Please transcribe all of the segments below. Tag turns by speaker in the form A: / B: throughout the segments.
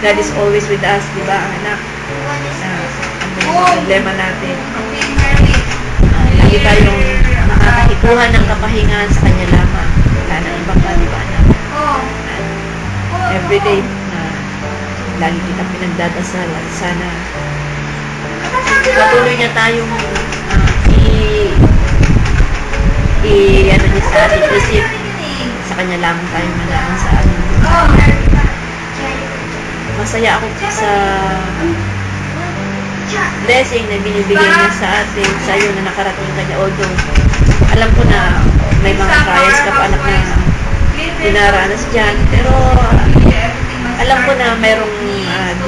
A: God is always with us, di ba, anak? Ano yung problema natin? Lagi tayong makakakikuha ng kapahingan sa Kanya lamang. Wala na ibang pa, di ba, anak? Everyday na lagi kita pinagdadasal at sana patuloy niya tayong ano niya sa ating isip, sa Kanya lamang tayong mananang sa ating masaya ako sa blessing na binibigay niya sa atin, sa iyo na nakarating Kanya. Although alam ko na may mga trials ka pa, anak, na dinaranas dyan, pero alam ko na mayroong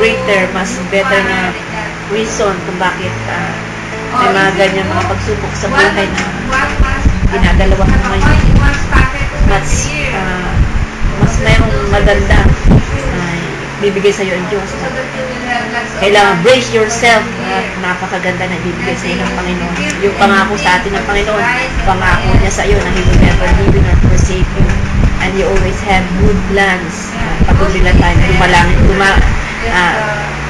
A: greater, mas better na reason kung bakit may mga ganyan mga pagsubok sa buhay na ginagalawa mo ngayon. Mas mayroong maganda bibigay sa iyo ang Diyos. Kailangan brace yourself at napakaganda na bibigay sa iyo ng Panginoon. Yung pangako sa atin ng Panginoon, pangako niya sa iyo na He will never leave you nor forsake you. And you always have good plans. Patuloy lang tayo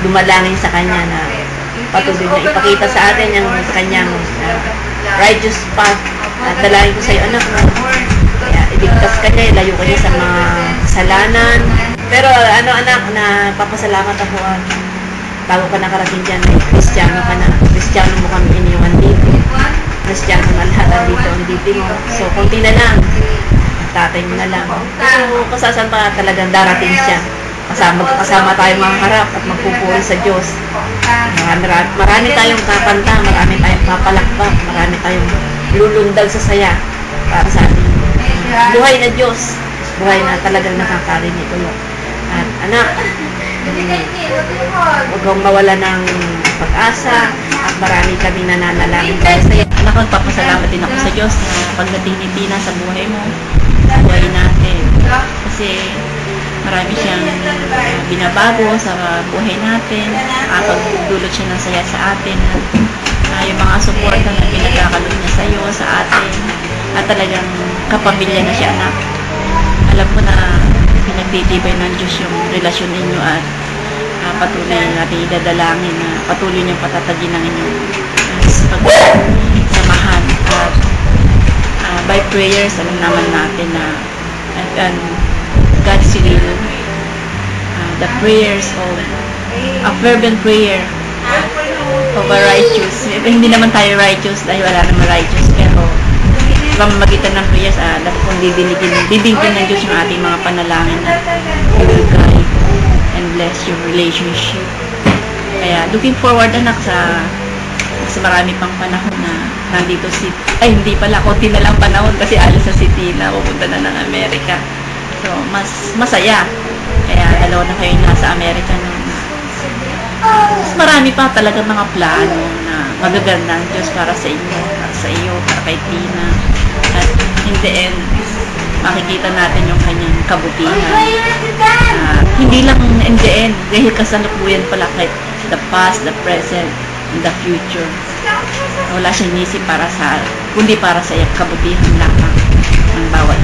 A: dumalangin sa Kanya na patuloy na ipakita sa atin yung Kanyang righteous path. At dalangin ko sa iyo, anak, kaya iligtas ka niya, ilayo ka niya sa mga kasalanan. Pero anak, na papasalamat ako bago ka nakarating dyan, Kristiyano ka na. Kristiyano mo kami iniwan dito. Kristiyano na lahat dito ang dito mo. So, konti na lang. Tatay mo na lang. Pero kasasan pa talagang darating siya. Kasama tayo mga harap at magpupuri sa Diyos. Marami tayong kakanta, marami tayong papalakpak, marami tayong lulundag sa saya para sa ating buhay na Diyos. Buhay na talagang nakakarinig ko. At anak, huwag kang mawala ng pag-asa at marami kami nananalangin para sa iyo. Anak, magpapasalamat din ako sa Diyos na pagdating ni Tina sa buhay mo, sa buhay natin. Kasi marami siyang binabago sa buhay natin, pagdulot siya ng saya sa atin, yung mga suporta na pinagkakalog niya sa iyo, sa atin, at talagang kapamilya na siya, anak. Alam ko na pinagtitibay ng Diyos yung relasyon ninyo at patuloy natin idadalangin na patuloy niyong patatagin ng inyong pagsamahan. At by prayers, alam naman natin na God's will, the prayers of a fervent prayer of a righteous. Hindi naman tayo righteous dahil wala naman righteous, pero pamamagitan ng prayers, alam kong bibingkin ng Diyos yung ating mga panalangin na He will guide and bless your relationship. Kaya looking forward, anak, sa marami pang panahon na nandito hindi pala, konti na lang panahon kasi alis sa City na pupunta na ng Amerika. So, mas masaya. Kaya dalawa na kayo nasa Amerika na mas marami pa talaga mga plano na magaganda ng Diyos para sa inyo, para kay Tina. At in the end, makikita natin yung kanyang kabutihan. Hindi lang in the end, dahil kasalukuyan pala kahit the past, the present, and the future. Wala siyang isip kundi para sa iyang kabutihan lamang ng bawat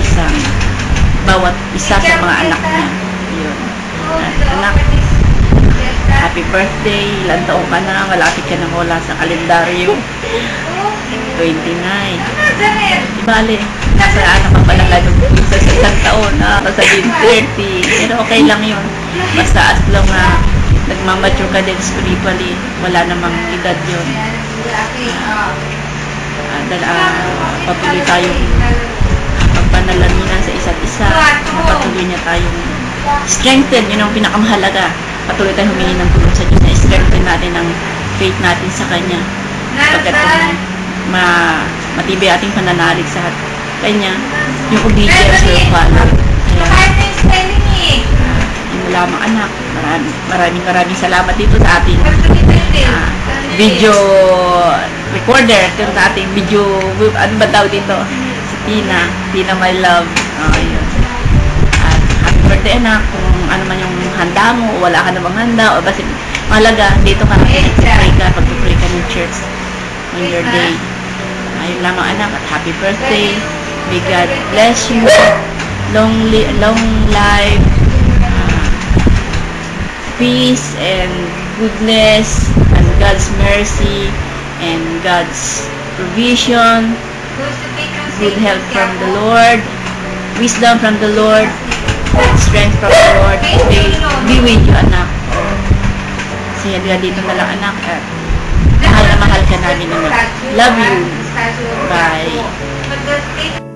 A: isa sa mga anak niya. Yun. At anak, happy birthday, ilang taon ka na, malapit ka na wala sa kalendaryo. 29. Ibali, nasa anak ka pala sa isang taon, sasabihin 30. Pero okay lang yun. Basta as long na nagmamature ka din spiritually, wala namang edad yun. Patuloy tayong pagpanalangin sa isa't isa, patuloy niya tayong strengthen, yun ang pinakamahalaga. Patuloy tayong humingi ng tulong sa Diyos na strengthen natin ang faith natin sa Kanya. Pagkat matibay ating pananalig sa Kanya, yung obedience will follow. Yun lamang, anak. Maraming salamat dito sa ating video recorder. Ito sa ating video, ano ba daw dito? Si Tina my love. Yun. At happy birthday, anak. Kung ano man yung handa mo, o wala ka namang handa, o basta mahalaga, dito ka pag-pray ka ng church on your day. Ayun lamang, anak, at happy birthday. May God bless you. Long life. peace and goodness and God's mercy and God's provision, good health from the Lord, wisdom from the Lord, strength from the Lord, be with you, anak. Kasi dito na lang, anak. Mahal na mahal ka namin, anak. Love you. Bye.